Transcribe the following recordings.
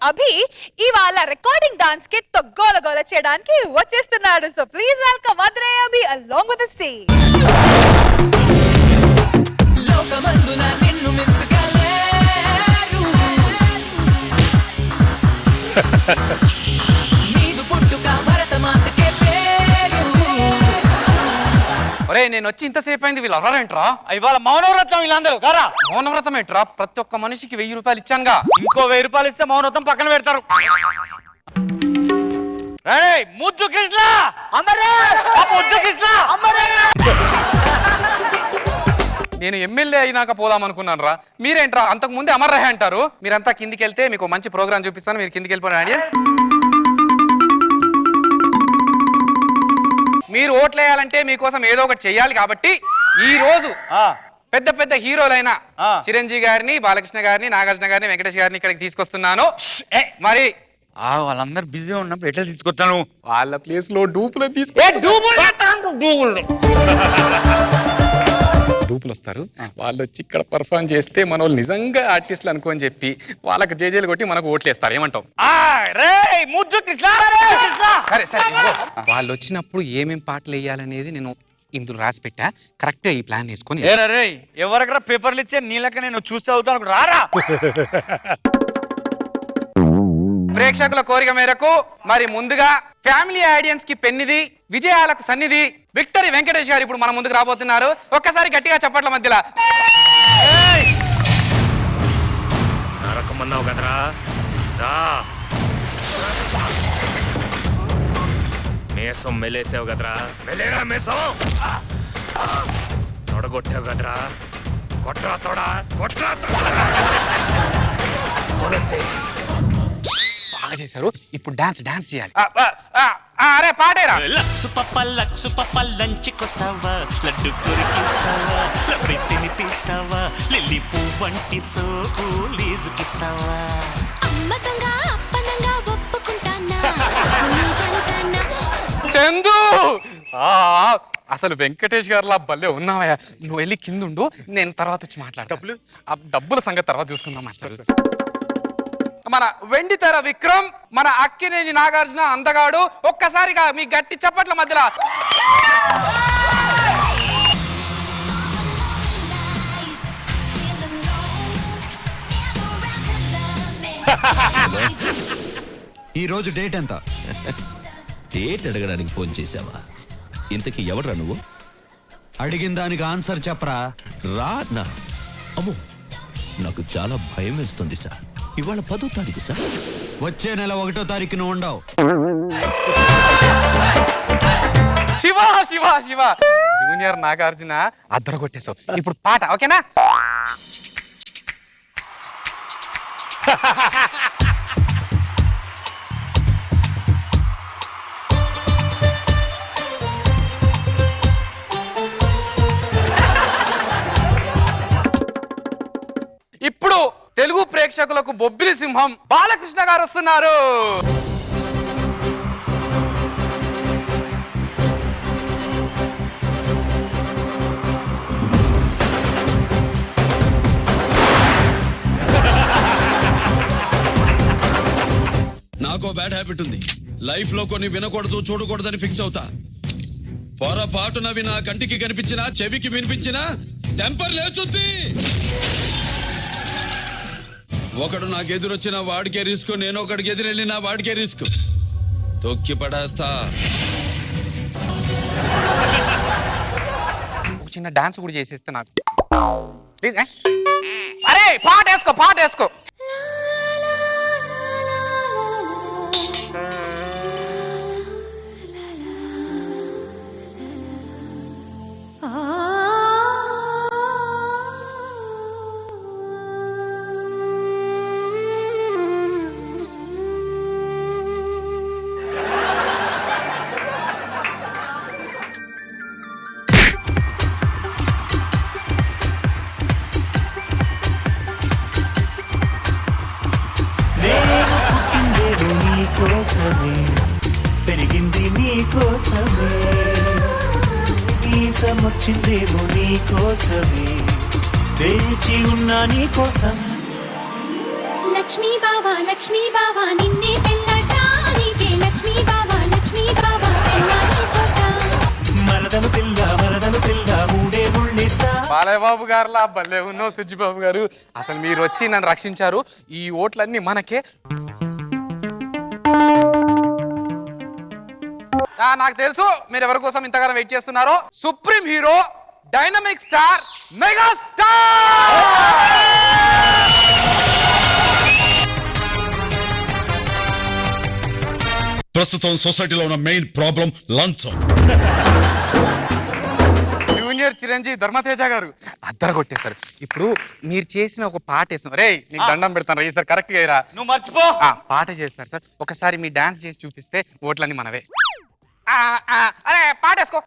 అభి ఇవాళ recording dance kit తో గోలగోల చేయడానికి వచ్చేస్తున్నాడు. So please welcome Adhire Abhi along with the stage. లోకమందున నిన్ను మెచ్చుకలేరు నీదు పుట్టుక భరతమాతకే పేరు. ఒరే నేను వచ్చి ఇంతసేపు అయింది, వీళ్ళు ఎవరేంట్రా? ఇవాళ మౌనవ్రతం వీళ్ళందరూ కారా. మౌనవ్రతం ఏంట్రా? ప్రతి ఒక్క మనిషికి 1000 రూపాయలు ఇచ్చానుగా. ఇంకో 1000 రూపాయలు ఇస్తే మౌనవ్రతం పక్కన పెడతారు. ముద్దు కృష్ణ ముద్దు కృష్ణ నేను ఎమ్మెల్యే అయినాక పోదాం అనుకున్నాను రా. మీరేంట్రా అంతకు ముందే అమర్ రహే అంటారు. మీరంతా కిందికి వెళ్తే మీకు మంచి ప్రోగ్రామ్ చూపిస్తాను. మీరు కిందికి వెళ్ళిపోయిన ఆడియన్స్. మీరు ఓట్లు వేయాలంటే మీకోసం ఏదో ఒకటి చెయ్యాలి కాబట్టి ఈ రోజు పెద్ద పెద్ద హీరోలైన చిరంజీవి గారిని, బాలకృష్ణ గారిని, నాగార్జున గారిని, వెంకటేష్ గారిని ఇక్కడికి తీసుకొస్తున్నాను. మరి వాళ్ళందరూ బిజీ ఉన్నప్పుడు ఎట్లా తీసుకొస్తాను? వాళ్ళ ప్లేస్ లో డూపులు డూపులు వస్తారు. వాళ్ళు వచ్చి ఇక్కడ పర్ఫార్మ్ చేస్తే మన వాళ్ళు నిజంగా ఆర్టిస్టులు అనుకోని చెప్పి వాళ్ళకి జేజేలు కొట్టి మనకు ఓట్లు వేస్తారు. ఏమంటావు? సరే సరే ఇదిగో, వాళ్ళు వచ్చినప్పుడు ఏమేం పాటలు వేయాలనేది నేను ఇందులో రాసి పెట్టా. కరెక్ట్ ఈ ప్లాన్ వేసుకొని ఎవరికరా పేపర్లు ఇచ్చే నీళ్ళక నేను చూసి అవుతాను రారా. ప్రేక్షకుల కోరిక మేరకు మరి ముందుగా ఫ్యామిలీ ఆడియన్స్ కి పెన్నిది, విజయాలకు సన్నిధి విక్టరీ వెంకటేష్ గారు ఇప్పుడు మన ముందుకు రాబోతున్నారు. ఒక్కసారి గట్టిగా చప్పట్ల మధ్యలో. నరకమన్నావు కదరా, మేసం మెలేసావు కదరా, మెలేరా మేసం. తొడగొట్టావు కదరా, కొట్రా తొడ, కొట్రా తొడసే. బాగా చేశారు. ఇప్పుడు డాన్స్ డాన్స్ చేయాలి. అరే పాడేరా. లక్సు పప్ప లంచ్కొస్తావా, లడ్డు కొరికిస్తావా, లబ్బి తినిపిస్తావా, లిల్లీ పువ్వంటి సోకు లీజుకిస్తావా. అమ్మతంగా అప్పనంగా ఒప్పుకుంటానా చందు, అసలు వెంకటేష్ గారిలా భలే ఉన్నావయ్యా. నువ్వు వెళ్ళి కిందుండు, నేను తర్వాత వచ్చి మాట్లాడు. డబ్బుల సంగతి తర్వాత చూసుకుందాం మాస్టర్. మన వెండితెర విక్రమ్, మన అక్కినేని నాగార్జున అందగాడు. ఒక్కసారిగా మీ గట్టి చప్పట్ల మధ్యలో. ఈ రోజు డేట్ ఎంత? డేట్ అడగడానికి ఫోన్ చేసావా? ఇంతకీ ఎవడ్రా నువ్వు? అడిగిన దానికి ఆన్సర్ చెప్పరా. రా నా. అమ్మో, నాకు చాలా భయం వేస్తుంది సార్. ఇవాళ 10వ తారీఖు సార్. వచ్చే నెల 1వ తారీఖున ఉండవు. శివ శివ శివ జూనియర్ నాగార్జున అద్దరు కొట్టేశావు. ఇప్పుడు పాట ఓకేనా? ఇప్పుడు తెలుగు ప్రేక్షకులకు బొబ్బిలి సింహం బాలకృష్ణ గారు వస్తున్నారు. నాకో బ్యాడ్ హ్యాబిట్ ఉంది. లైఫ్ లో కొన్ని వినకూడదు, చూడకూడదని ఫిక్స్ అవుతా. పొరపాటునవి నా కంటికి కనిపించినా, చెవికి వినిపించినా టెంపర్ లేచుద్ది. ఒకడు నాకు ఎదురొచ్చిన వాడికే రిస్క్, నేను ఒకడికి ఎదురెళ్ళిన వాడికే రిస్క్. తొక్కి పడేస్తా. చిన్న డాన్స్ కూడా చేసేస్తే నాకు ప్లీజ్. అరే పాట వేసుకో, పాట వేసుకో. పెరిగింది నీ కోసమే, ఈసమొచ్చిందేమో నీ కోసమే, వేచి ఉన్నా నీ కోసం. లక్ష్మీ బావా నిన్నే పెళ్ళటానికే లక్ష్మీ బావా పెళ్ళానిపోతా మరదలు పిల్ల మూడే ముళ్ళిస్తా. బాలయ్య బాబు గారులా భలే ఉన్నావు సుజ్జిబాబు గారు. అసలు మీరు వచ్చి నన్ను రక్షించారు. ఈ ఓట్లన్నీ మనకే. నాకు తెలుసు మీరు ఎవరి కోసం ఇంతగానో వెయిట్ చేస్తున్నారో. Supreme hero, dynamic star, mega star. ప్రస్తుతం సొసైటీలో ఉన్న మెయిన్ ప్రాబ్లం లంచం. జూనియర్ చిరంజీవి ధర్మతేజ గారు అద్దరు కొట్టేశారు. ఇప్పుడు మీరు చేసిన ఒక పాట వేసిన రే నీకు దండం పెడతాను ఈసారి కరెక్ట్ గా నువ్వు మర్చిపో. పాట చేస్తారు సార్. ఒకసారి మీ డాన్స్ చేసి చూపిస్తే ఓట్లన్నీ మనవే. అరే పాట వేసుకో.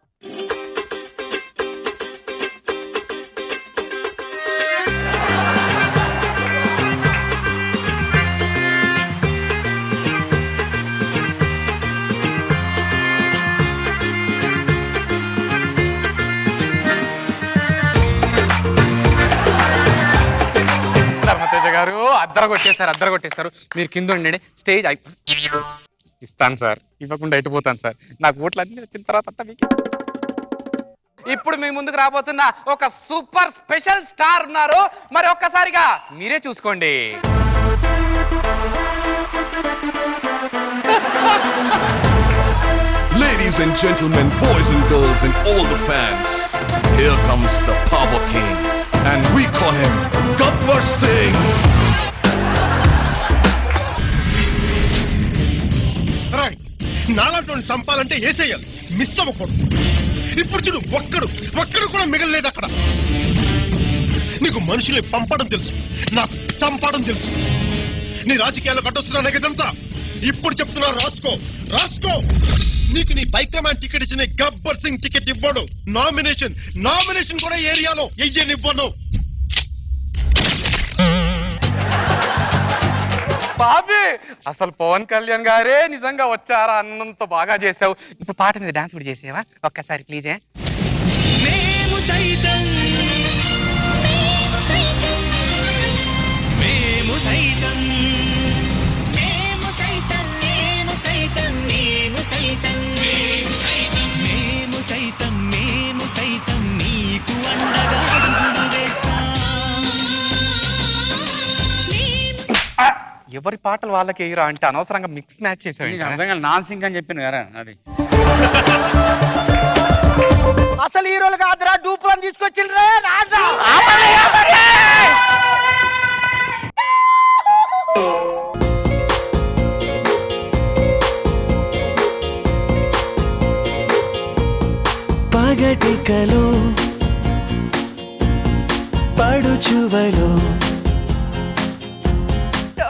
ధర్మతేజ గారు అద్దర కొట్టేశారు. మీరు కింద ఉండండి. స్టేజ్ ఇస్తాను సార్. ఇవ్వకుండా ఎటుపోతాను సార్. నాకు ఓట్లు అన్ని వచ్చిన తర్వాత అంతా మీకు. ఇప్పుడు మీ ముందుకు రాబోతున్న ఒక సూపర్ స్పెషల్ స్టార్ ఉన్నారు. మరి ఒక్కసారిగా మీరే చూసుకోండి. Ladies and gentlemen, boys and girls and all the fans, here comes the Power King and we call him Gabbar Singh. నాలాంటి చంపాలంటే ఏసేయాలి, మిస్ అవ్వకూడదు. ఇప్పుడు చూడు ఒక్కడు కూడా మిగలలేదు అక్కడ. నీకు మనుషుల్ని పంపడం తెలుసు, నాకు చంపడం తెలుసు. నీ రాజకీయాల్లో కట్టొస్తున్నా ఇదంతా. ఇప్పుడు చెప్తున్నా రాసుకో. నీకు నీ హైకమాండ్ టికెట్ ఇచ్చిన గబ్బర్ సింగ్ టికెట్ ఇవ్వడు. నామినేషన్ కూడా ఏరియాలో ఎయ్యనివ్వను. బాబీ అసలు పవన్ కళ్యాణ్ గారే నిజంగా వచ్చారా అన్నంత బాగా చేసావు. ఇప్పుడు పాట మీద డాన్స్ కూడా చేసేవా ఒక్కసారి ప్లీజ్. ఎవరి పాటలు వాళ్ళకి ఎయ్యరా అంటే అనవసరంగా మిక్స్ మ్యాచ్ చేసావు. నాన్ సింగ్ అని చెప్పాను కదా అది. అసలు హీరోలు కాదురా, డూపులను తీసుకొచ్చిండ్రే. పగటికలో పడుచువలో.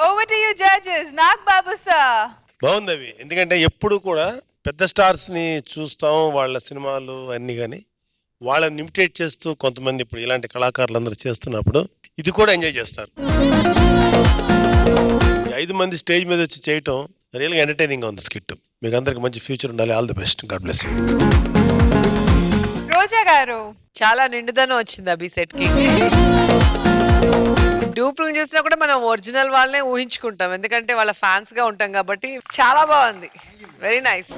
Over to you judges. Nag Babu sir. బాగుంది అవి. ఎందుకంటే ఎప్పుడు కూడా పెద్ద స్టార్స్ ని చూస్తాం, వాళ్ళ సినిమాలు అన్ని, కానీ వాళ్ళని ఇమిటేట్ చేస్తూ కొంతమంది ఇప్పుడు ఇలాంటి కళాకారులు అందరూ చేస్తున్నప్పుడు ఇది కూడా ఎంజాయ్ చేస్తారు. 5 మంది స్టేజ్ మీద వచ్చి చేయటం రియల్గా ఎంటర్టైనింగ్ గా ఉంది స్కిట్. మీకు అందరికి మంచి ఫ్యూచర్ ఉండాలి. All the best. God bless you. Roja గారు చాలా నిండుదనం వచ్చింది అభి సెట్ కి. డూప్లను చూసినా కూడా మనం ఒరిజినల్ వాళ్ళనే ఊహించుకుంటాం, ఎందుకంటే వాళ్ళ ఫ్యాన్స్ గా ఉంటాం కాబట్టి. చాలా బాగుంది. Very nice.